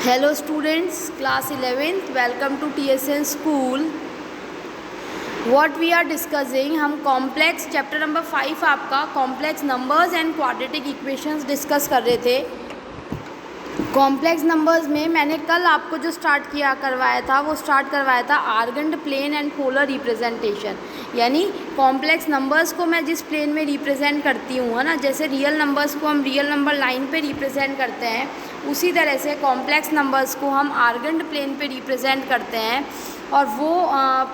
Hello students, class 11th, welcome to TSN school. What we are discussing, हम complex chapter number 5 आपका complex numbers and quadratic equations discuss कर रहे थे। Complex numbers में मैंने कल आपको जो करवाया था आर्गेंड प्लेन एंड पोलर रिप्रेजेंटेशन। यानी कॉम्प्लेक्स नंबर्स को मैं जिस प्लेन में रिप्रेजेंट करती हूँ, है ना, जैसे रियल नंबर्स को हम रियल नंबर लाइन पे रिप्रेजेंट करते हैं, उसी तरह से कॉम्प्लेक्स नंबर्स को हम आर्गेंड प्लेन पे रिप्रेजेंट करते हैं। और वो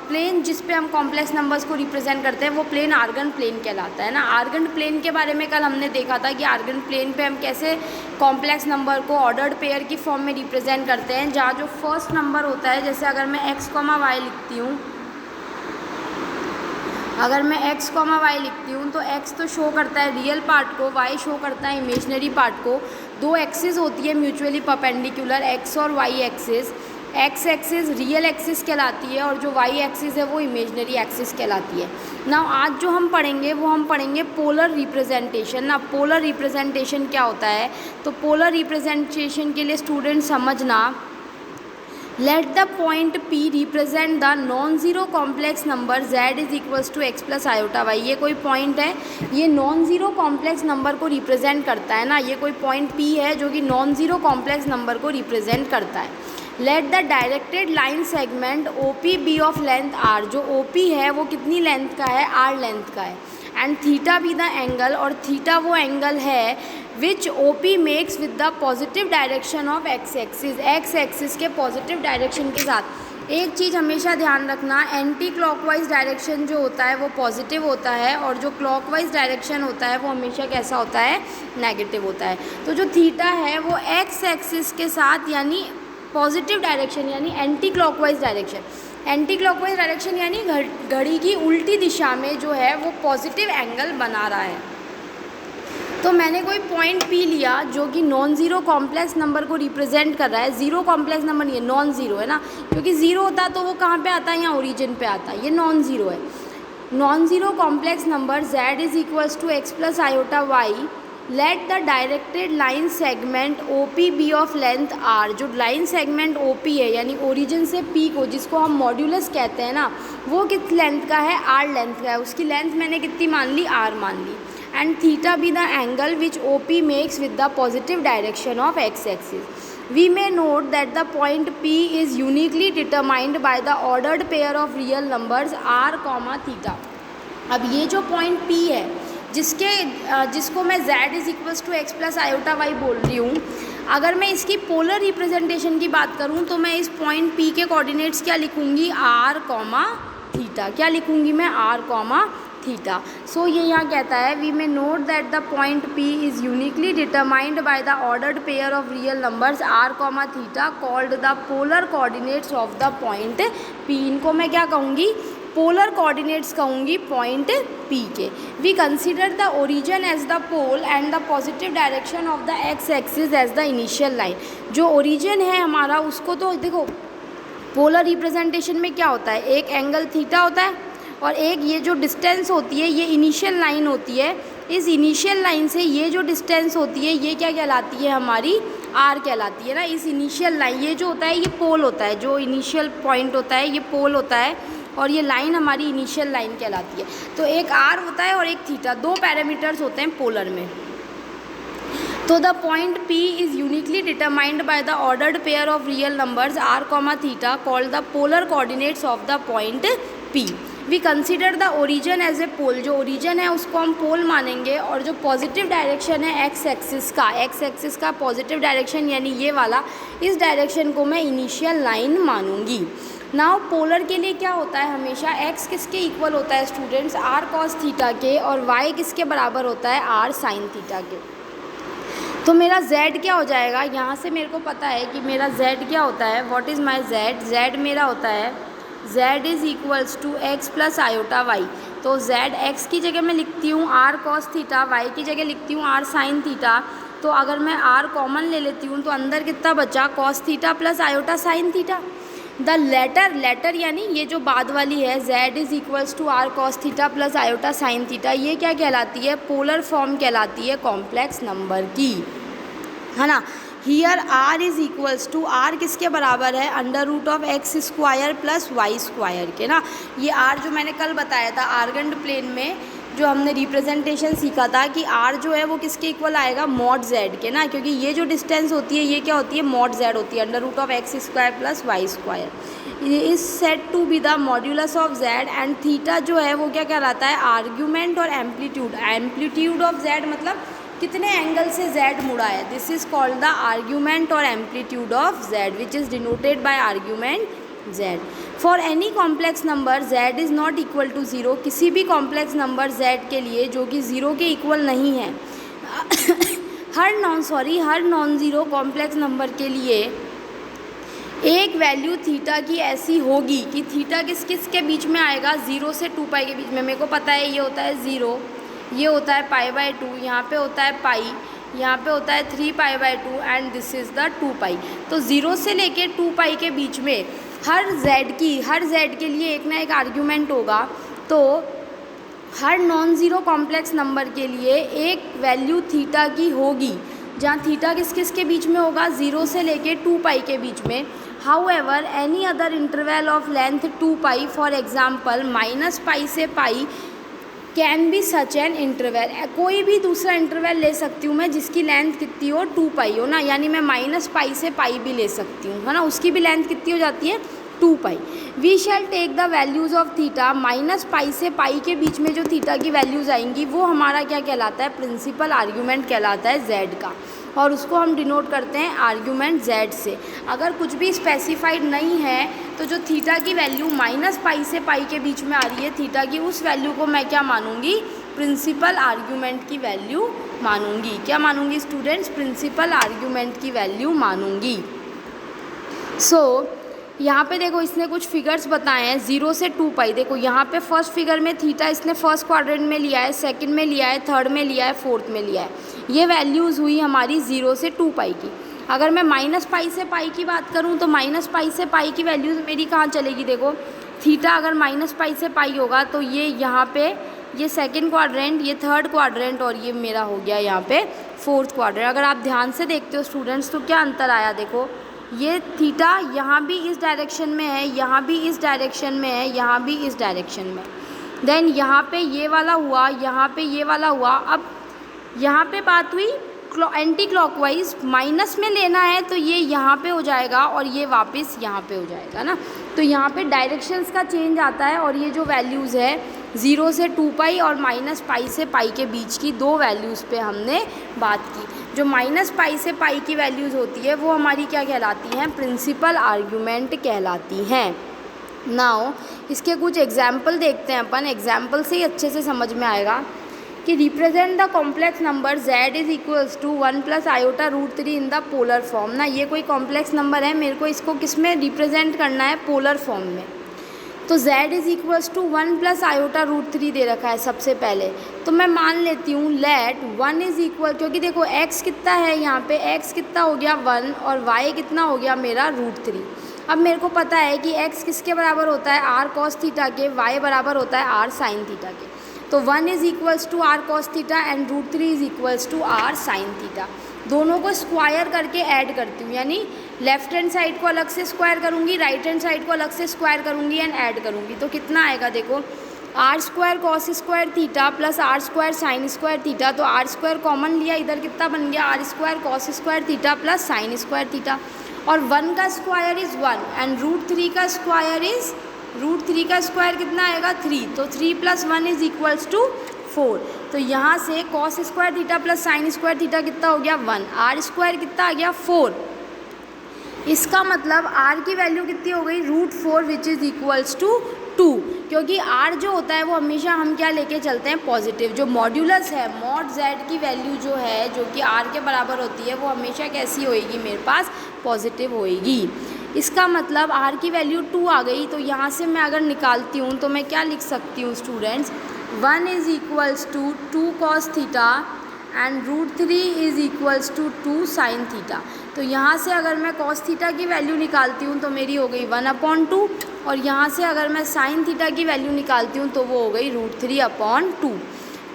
प्लेन जिस पे हम कॉम्प्लेक्स नंबर्स को रिप्रेजेंट करते हैं वो प्लेन आर्गेंड प्लेन कहलाता है ना। आर्गेंड प्लेन के बारे में कल हमने देखा था कि आर्गेंड प्लेन पे हम कैसे कॉम्प्लेक्स नंबर को ऑर्डर्ड पेयर की फॉर्म में रिप्रेजेंट करते हैं, जहाँ जो फर्स्ट नंबर होता है, जैसे अगर मैं x, y लिखती हूँ, तो x तो शो करता है रियल पार्ट को, y शो करता है इमेजनरी पार्ट को। दो एक्सिस होती है म्यूचुअली परपेंडिकुलर, x और y axis. x axis real axis कहलाती है और जो y एक्सिस है वो इमेजनरी एक्सिस कहलाती है ना। आज जो हम पढ़ेंगे पोलर रिप्रेजेंटेशन ना। पोलर रिप्रेजेंटेशन क्या होता है, तो पोलर रिप्रेजेंटेशन के लिए स्टूडेंट समझना, let the point P represent the non zero complex number Z is equals to x plus iota y। ये कोई पॉइंट है, ये नॉन ज़ीरो कॉम्प्लेक्स नंबर को रिप्रेजेंट करता है ना। ये कोई पॉइंट P है जो कि नॉन ज़ीरो कॉम्प्लेक्स नंबर को रिप्रेजेंट करता है। Let the directed line segment OP be of length R। जो OP है वो कितनी लेंथ का है, R लेंथ का है। And theta be the angle, और थीटा वो एंगल है विच OP makes with the positive direction of x axis. x axis के पॉजिटिव डायरेक्शन के साथ। एक चीज़ हमेशा ध्यान रखना, एंटी क्लॉकवाइज डायरेक्शन जो होता है वो पॉजिटिव होता है, और जो क्लॉकवाइज डायरेक्शन होता है वो हमेशा कैसा होता है, नेगेटिव होता है। तो जो थीटा है वो x एक्सिस के साथ यानी पॉजिटिव डायरेक्शन यानी एंटी क्लॉकवाइज डायरेक्शन, यानी घड़ी की उल्टी दिशा में जो है वो पॉजिटिव एंगल बना रहा है। तो मैंने कोई पॉइंट P लिया जो कि नॉन ज़ीरो कॉम्प्लेक्स नंबर को रिप्रेजेंट कर रहा है। ज़ीरो कॉम्प्लेक्स नंबर नहीं है, नॉन ज़ीरो है ना, क्योंकि ज़ीरो होता तो वो कहाँ पे आता है, यहाँ ओरिजिन पे आता है। ये नॉन ज़ीरो है। Non zero complex number Z is equals to x plus iota y। Let the directed line segment OP be of length R। जो लाइन सेगमेंट OP है यानी ओरिजिन से P को, जिसको हम मॉड्यूलस कहते हैं ना, वो किस लेंथ का है, R लेंथ का है। उसकी लेंथ मैंने कितनी मान ली, R मान ली। And theta be the angle which OP makes with the positive direction of x axis. We may note that the point P is uniquely determined by the ordered pair of real numbers R, theta. अब ये जो point P है जिसको मैं Z is equals to x plus iota y बोल रही हूँ, अगर मैं इसकी पोलर रिप्रेजेंटेशन की बात करूँ तो मैं इस पॉइंट P के कोऑर्डिनेट्स क्या लिखूँगी, R, थीटा। क्या लिखूँगी मैं, R, थीटा। सो ये यहाँ कहता है, we may note that the point P is uniquely determined by the ordered pair of real numbers R, theta, called the polar coordinates of the point P। इनको मैं क्या कहूँगी, पोलर कोऑर्डिनेट्स कहूँगी point P के। We consider the origin as the pole and the positive direction of the x axis as the initial line. जो origin है हमारा उसको, तो देखो पोलर रिप्रेजेंटेशन में क्या होता है, एक एंगल थीटा होता है और एक ये जो डिस्टेंस होती है ये इनिशियल लाइन होती है। इस इनिशियल लाइन से ये जो डिस्टेंस होती है ये क्या कहलाती है, हमारी R कहलाती है ना। इस इनिशियल लाइन, ये जो होता है ये पोल होता है, जो इनिशियल पॉइंट होता है ये पोल होता है, और ये लाइन हमारी इनिशियल लाइन कहलाती है। तो एक R होता है और एक थीटा, दो पैरामीटर्स होते हैं पोलर में। तो the point P is uniquely determined by the ordered pair of real numbers R, theta, called the polar coordinates of the point P। We consider the origin as a pole. जो origin है उसको हम pole मानेंगे, और जो positive direction है x axis का positive direction यानी ये वाला, इस डायरेक्शन को मैं इनिशियल लाइन मानूंगी। नाउ पोलर के लिए क्या होता है, हमेशा x किसके इक्वल होता है स्टूडेंट्स, R cos थीटा के, और y किसके बराबर होता है, R sin थीटा के। तो मेरा z क्या हो जाएगा, यहाँ से मेरे को पता है कि मेरा z क्या होता है, व्हाट इज़ माई z मेरा होता है z is equals to x plus iota y। तो z x की जगह मैं लिखती हूँ R cos थीटा, y की जगह लिखती हूँ R sin थीटा। तो अगर मैं R कॉमन ले लेती हूँ तो अंदर कितना बचा, cos theta plus iota sin theta. The latter यानी ये जो बाद वाली है z is equals to R cos theta plus iota sin theta, ये क्या कहलाती है, पोलर फॉर्म कहलाती है कॉम्प्लेक्स नंबर की। है ना। Here R is equals to, R किसके बराबर है, under root of x square plus y square के ना। ये आर जो मैंने कल बताया था आर्गेंड प्लेन में जो हमने रिप्रेजेंटेशन सीखा था कि आर जो है वो किसके इक्वल आएगा, मॉड जेड के ना, क्योंकि ये जो डिस्टेंस होती है ये क्या होती है, मॉड जेड होती है, under root of x square plus y square. Is said to be the modulus of z and theta जो है वो क्या कहलाता है, आर्ग्यूमेंट और एम्पलीट्यूड। एम्पलीट्यूड ऑफ जेड मतलब कितने एंगल से z मुड़ा है, this is called the argument और amplitude of z which is denoted by argument z। For any complex number z is not equal to zero, किसी भी complex number z के लिए जो कि ज़ीरो के इक्वल नहीं है हर नॉन ज़ीरो कॉम्प्लेक्स नंबर के लिए एक वैल्यू थीटा की ऐसी होगी कि थीटा किस किस के बीच में आएगा, 0 से 2 पाई के बीच में। मेरे को पता है ये होता है 0, ये होता है π/2, यहाँ पे होता है पाई, यहाँ पे होता है 3π/2 एंड दिस इज़ द 2 पाई। तो 0 से लेके 2 पाई के बीच में हर z के लिए एक ना एक आर्ग्यूमेंट होगा। तो हर नॉन ज़ीरो कॉम्प्लेक्स नंबर के लिए एक वैल्यू थीटा की होगी जहाँ थीटा किस किस के बीच में होगा, 0 से लेके 2 पाई के बीच में। However any other interval of length 2 pi, for example -π से pi can be such an interval, कोई भी दूसरा इंटरवल ले सकती हूँ मैं जिसकी लेंथ कितनी हो, 2 पाई हो ना, यानी मैं -π से पाई भी ले सकती हूँ, है ना, उसकी भी लेंथ कितनी हो जाती है, 2 pi. We shall take the values of theta, -π से पाई के बीच में जो थीटा की वैल्यूज़ आएंगी वो हमारा क्या कहलाता है, प्रिंसिपल आर्ग्यूमेंट कहलाता है z का, और उसको हम डिनोट करते हैं आर्ग्यूमेंट z से। अगर कुछ भी स्पेसिफाइड नहीं है तो जो थीटा की वैल्यू -π से पाई के बीच में आ रही है थीटा की, उस वैल्यू को मैं क्या मानूंगी, प्रिंसिपल आर्ग्यूमेंट की वैल्यू मानूंगी। क्या मानूंगी स्टूडेंट्स, प्रिंसिपल आर्ग्यूमेंट की वैल्यू मानूंगी। यहाँ पे देखो इसने कुछ फिगर्स बताए हैं 0 से 2 पाई। देखो यहाँ पे फर्स्ट फिगर में थीटा इसने फर्स्ट क्वाड्रेंट में लिया है, सेकंड में लिया है, थर्ड में लिया है, फोर्थ में लिया है। ये वैल्यूज़ हुई हमारी 0 से 2 पाई की। अगर मैं -π से पाई की बात करूँ तो -π से पाई की वैल्यूज़ मेरी कहाँ चलेगी, देखो थीटा अगर -π से पाई होगा तो ये यहाँ पे ये सेकंड क्वाड्रेंट, ये थर्ड क्वाड्रेंट और ये मेरा हो गया यहाँ पे फोर्थ क्वाड्रेंट। अगर आप ध्यान से देखते हो स्टूडेंट्स तो क्या अंतर आया, देखो ये थीटा यहाँ भी इस डायरेक्शन में है, यहाँ भी इस डायरेक्शन में है, यहाँ भी इस डायरेक्शन में। देन यहाँ पे ये वाला हुआ, यहाँ पे ये वाला हुआ। अब यहाँ पे बात हुई एंटी क्लॉकवाइज, माइनस में लेना है तो ये यहाँ पे हो जाएगा और ये वापस यहाँ पे हो जाएगा ना। तो यहाँ पे डायरेक्शंस का चेंज आता है और ये जो वैल्यूज़ है 0 से 2 पाई और -π से पाई के बीच की दो वैल्यूज़ पे हमने बात की। जो -π से पाई की वैल्यूज़ होती है वो हमारी क्या कहलाती हैं, प्रिंसिपल आर्ग्यूमेंट कहलाती हैं। नाउ इसके कुछ एग्जाम्पल देखते हैं अपन, एग्जाम्पल से ही अच्छे से समझ में आएगा कि represent the complex number z is equals to 1 + i√3 in the polar form ना। ये कोई कॉम्प्लेक्स नंबर है, मेरे को इसको किस में रिप्रेजेंट करना है, पोलर फॉर्म में। तो z is equals to 1 + i√3 दे रखा है सबसे पहले, तो मैं मान लेती हूँ लेट 1 इज़ इक्वल, क्योंकि देखो x कितना है यहाँ पे, x कितना हो गया 1 और y कितना हो गया मेरा √3। अब मेरे को पता है कि x किसके बराबर होता है, r cos थीटा के, y बराबर होता है r sin थीटा के। तो 1 is equals to r cos theta and √3 is equals to r sin theta. दोनों को स्क्वायर करके ऐड करती हूँ, यानी लेफ्ट हैंड साइड को अलग से स्क्वायर करूँगी, राइट हैंड साइड को अलग से स्क्वायर करूँगी एंड ऐड करूँगी। तो कितना आएगा, देखो r² cos² theta plus r² sin² theta. तो r² कॉमन लिया, इधर कितना बन गया, r² cos² theta plus sin² theta. और 1 का स्क्वायर इज़ 1 एंड √3 का स्क्वायर इज़, √3 का स्क्वायर कितना आएगा 3। तो 3 + 1 इज़ इक्वल्स टू 4। तो यहाँ से cos² theta plus sin² theta कितना हो गया 1, r² कितना आ गया 4। इसका मतलब r की वैल्यू कितनी हो गई √4 विच इज़ इक्वल्स टू 2, क्योंकि r जो होता है वो हमेशा हम क्या लेके चलते हैं, पॉजिटिव। जो मॉड्यूलस है मॉड z की वैल्यू जो है जो कि r के बराबर होती है वो हमेशा कैसी होएगी, मेरे पास पॉजिटिव होएगी। इसका मतलब r की वैल्यू 2 आ गई। तो यहाँ से मैं अगर निकालती हूँ तो मैं क्या लिख सकती हूँ students, 1 is equals to 2 cos theta and √3 is equals to 2 sin theta. तो यहाँ से अगर मैं cos थीटा की वैल्यू निकालती हूँ तो मेरी हो गई 1/2, और यहाँ से अगर मैं sin थीटा की वैल्यू निकालती हूँ तो वो हो गई √3/2।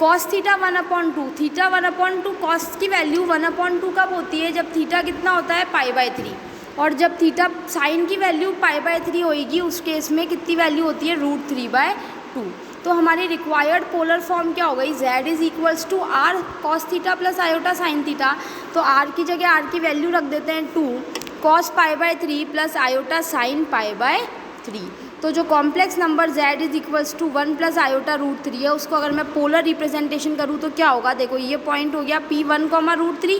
कॉस थीटा 1/2, थीटा 1/2, कॉस की वैल्यू 1/2 कब होती है, जब थीटा कितना होता है π/3, और जब थीटा साइन की वैल्यू π/3 होएगी उस केस में कितनी वैल्यू होती है, √3/2। तो हमारी रिक्वायर्ड पोलर फॉर्म क्या हो गई, z is equals to r cos theta plus iota sine theta. तो r की जगह r की वैल्यू रख देते हैं 2 cos π/3 प्लस आयोटा साइन π/3। तो जो complex number z is equals to 1 plus iota √3 है, उसको अगर मैं पोलर रिप्रेजेंटेशन करूँ तो क्या होगा, देखो ये पॉइंट हो गया P1, √3,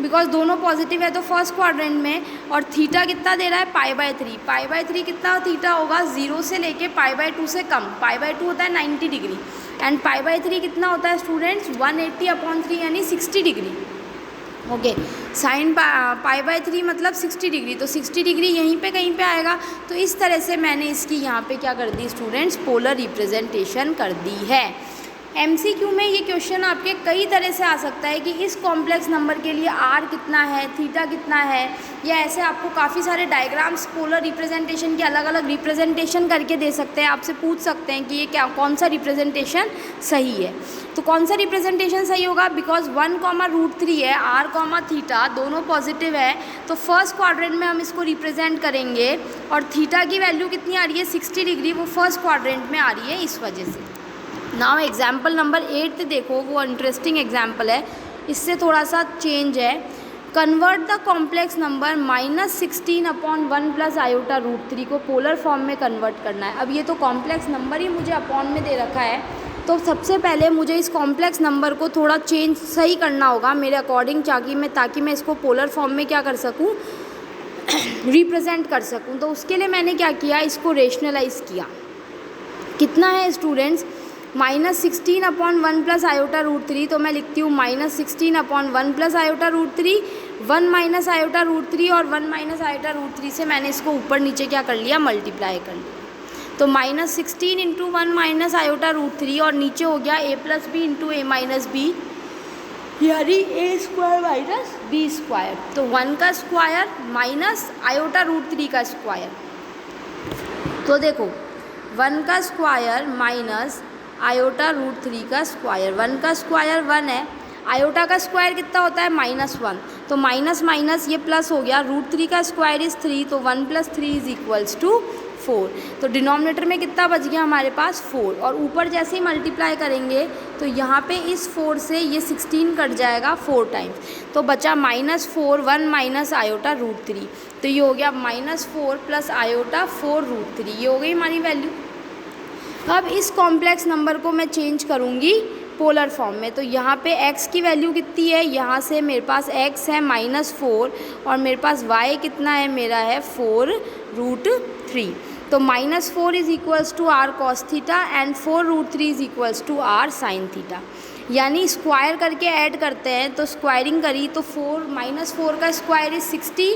बिकॉज दोनों पॉजिटिव है तो फर्स्ट क्वाड्रेंट में, और थीटा कितना दे रहा है π/3, π/3 कितना थीटा होगा, 0 से लेके π/2 से कम, π/2 होता है 90 डिग्री एंड π/3 कितना होता है स्टूडेंट्स 180/3 यानी 60 डिग्री। ओके, साइन π/3 मतलब 60 डिग्री, तो 60 डिग्री यहीं पे कहीं पे आएगा। तो इस तरह से मैंने इसकी यहाँ पे क्या कर दी स्टूडेंट्स, पोलर रिप्रेजेंटेशन कर दी है। MCQ में ये क्वेश्चन आपके कई तरह से आ सकता है कि इस कॉम्प्लेक्स नंबर के लिए r कितना है, थीटा कितना है, या ऐसे आपको काफ़ी सारे डायग्राम्स पोलर रिप्रेजेंटेशन के अलग अलग रिप्रेजेंटेशन करके दे सकते हैं, आपसे पूछ सकते हैं कि ये क्या कौन सा रिप्रेजेंटेशन सही है। तो कौन सा रिप्रेजेंटेशन सही होगा, बिकॉज 1, √3 है, r, थीटा दोनों पॉजिटिव है, तो फर्स्ट क्वाड्रेंट में हम इसको रिप्रेजेंट करेंगे, और थीटा की वैल्यू कितनी आ रही है 60 डिग्री, वो फर्स्ट क्वाड्रेंट में आ रही है इस वजह से। नाउ एग्जाम्पल नंबर 8 देखो, वो इंटरेस्टिंग एग्जाम्पल है, इससे थोड़ा सा चेंज है। Convert the complex number -16/1 plus iota √3 को पोलर फॉर्म में कन्वर्ट करना है। अब ये तो कॉम्प्लेक्स नंबर ही मुझे अपॉन में दे रखा है, तो सबसे पहले मुझे इस कॉम्प्लेक्स नंबर को थोड़ा चेंज सही करना होगा मेरे अकॉर्डिंग, ताकि मैं इसको पोलर फॉर्म में क्या कर सकूँ, रिप्रेजेंट कर सकूँ। तो उसके लिए मैंने क्या किया, इसको रेशनलाइज किया। कितना है स्टूडेंट्स, -16/1 प्लस आयोटा √3, तो मैं लिखती हूँ -16/1 प्लस आयोटा √3, 1 माइनस आयोटा √3 और 1 माइनस आयोटा √3 से मैंने इसको ऊपर नीचे क्या कर लिया, मल्टीप्लाई कर लिया। तो -16 इंटू 1 माइनस आयोटा √3 और नीचे हो गया a plus b into a minus b, यानी a² माइनस b²। तो 1 का स्क्वायर माइनस आयोटा √3 का स्क्वायर, तो देखो 1 का स्क्वायर माइनस आयोटा √3 का स्क्वायर, 1 का स्क्वायर 1 है, आयोटा का स्क्वायर कितना होता है -1, तो माइनस माइनस ये प्लस हो गया, √3 का स्क्वायर इज़ 3, तो 1 + 3 इज इक्वल्स टू 4। तो डिनोमिनेटर में कितना बच गया हमारे पास 4, और ऊपर जैसे ही मल्टीप्लाई करेंगे तो यहाँ पे इस 4 से ये 16 कट जाएगा 4 टाइम्स, तो बचा -4, 1 माइनस आयोटा √3, तो ये हो गया -4 प्लस आयोटा 4√3, ये हो गई हमारी वैल्यू। अब इस कॉम्प्लेक्स नंबर को मैं चेंज करूँगी पोलर फॉर्म में, तो यहाँ पे x की वैल्यू कितनी है, यहाँ से मेरे पास x है -4 और मेरे पास y कितना है, मेरा है 4√3। तो -4 is equals to r cos theta and 4√3 is equals to r sin theta, यानी स्क्वायर करके ऐड करते हैं। तो स्क्वायरिंग करी तो -4 का स्क्वायर इज 16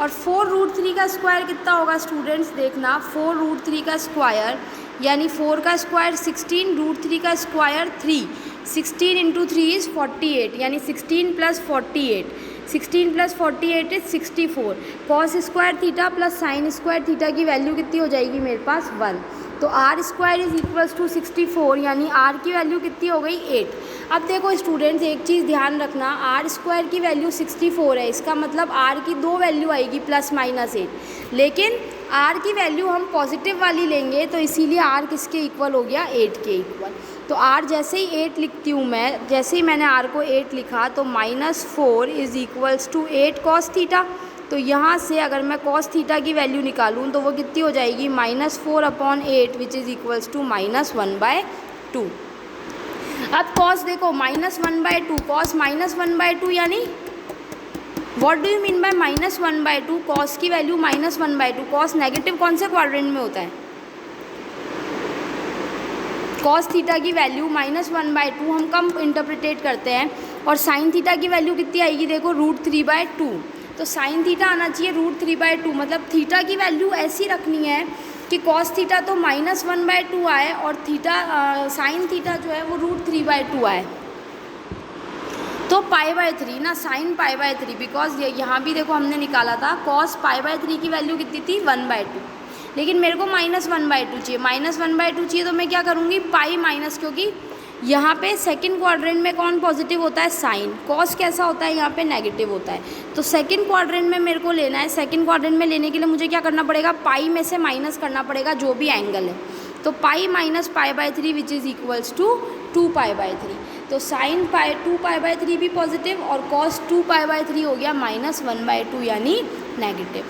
और 4√3 का स्क्वायर कितना होगा स्टूडेंट्स, देखना 4√3 का स्क्वायर यानी 4 का स्क्वायर 16, √3 का स्क्वायर 3, 16 इंटू 3 इज़ 48, यानी 16 + 48, 16 + 48 is 64। Cos square theta plus sine square theta की वैल्यू कितनी हो जाएगी मेरे पास 1, तो r² इज इक्वल्स टू 64, यानी r की वैल्यू कितनी हो गई 8। अब देखो स्टूडेंट्स एक चीज़ ध्यान रखना, r² की वैल्यू 64 है, इसका मतलब r की 2 वैल्यू आएगी +-8, लेकिन r की वैल्यू हम पॉजिटिव वाली लेंगे तो इसीलिए r किसके इक्वल हो गया 8 के इक्वल। तो r जैसे ही 8 लिखती हूँ मैं, जैसे ही मैंने r को 8 लिखा तो -4 is equals to 8 cos theta. तो यहाँ से अगर मैं cos थीटा की वैल्यू निकालूँ तो वो कितनी हो जाएगी -4/8 विच इज़ इक्वल्स टू -1/2। अब cos देखो -1/2, cos -1/2 यानी what do you mean by -1/2, cos की वैल्यू -1/2, cos नेगेटिव कौन से क्वाड्रेंट में होता है, cos थीटा की वैल्यू -1/2 हम कम इंटरप्रिटेट करते हैं, और sin थीटा की वैल्यू कितनी आएगी देखो √3/2, तो sin थीटा आना चाहिए √3/2, मतलब थीटा की वैल्यू ऐसी रखनी है कि cos थीटा तो -1/2 आए और थीटा sin थीटा जो है वो √3/2 आए, तो π/3 ना, sin π/3, बिकॉज यहाँ भी देखो हमने निकाला था cos π/3 की वैल्यू कितनी थी 1/2, लेकिन मेरे को -1/2 चाहिए, -1/2 चाहिए तो मैं क्या करूँगी पाई माइनस, क्योंकि यहाँ पे सेकंड क्वाड्रेंट में कौन पॉजिटिव होता है, साइन। कॉस कैसा होता है, यहाँ पे नेगेटिव होता है। तो सेकंड क्वाड्रेंट में मेरे को लेना है, सेकंड क्वाड्रेंट में लेने के लिए मुझे क्या करना पड़ेगा, पाई में से माइनस करना पड़ेगा जो भी एंगल है। तो pi minus pi by 3 which is equals to 2 pi by 3। तो साइन पाई 2 पाई बाई 3 भी पॉजिटिव और कॉस 2 पाई बाई 3 हो गया -1/2 यानी नेगेटिव।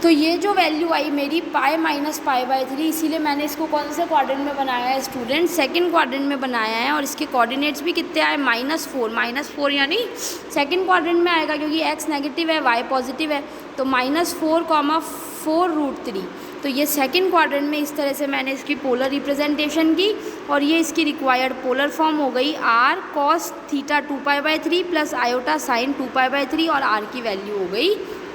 तो ये जो वैल्यू आई मेरी पाई माइनस पाई बाई 3, इसीलिए मैंने इसको कौन से क्वाड्रेंट में बनाया है स्टूडेंट, सेकंड क्वाड्रेंट में बनाया है। और इसके कोऑर्डिनेट्स भी कितने आए, -4 यानी सेकंड क्वाड्रेंट में आएगा क्योंकि x नेगेटिव है y पॉजिटिव है। तो -4,4√3। तो ये सेकंड क्वाड्रेंट में इस तरह से मैंने इसकी पोलर रिप्रेजेंटेशन की और ये इसकी रिक्वायर्ड पोलर फॉर्म हो गई r cos theta 2 pi by 3 plus iota sign 2 pi by 3 और r की वैल्यू हो गई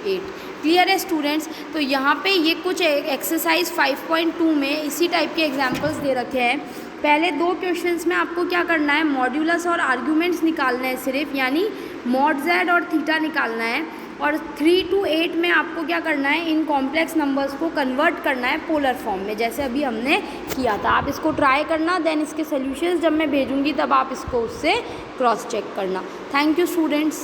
8। क्लियर है स्टूडेंट्स। तो यहाँ पे ये कुछ एक्सरसाइज 5.2 में इसी टाइप के एग्जांपल्स दे रखे हैं। पहले 2 क्वेश्चंस में आपको क्या करना है, मॉड्यूलस और आर्ग्यूमेंट्स निकालना है सिर्फ, यानी मॉड z और थीटा निकालना है। और 3 to 8 में आपको क्या करना है, इन कॉम्प्लेक्स नंबर्स को कन्वर्ट करना है पोलर फॉर्म में, जैसे अभी हमने किया था। आप इसको ट्राई करना, देन इसके सोल्यूशंस जब मैं भेजूँगी तब आप इसको उससे क्रॉस चेक करना। Thank you students.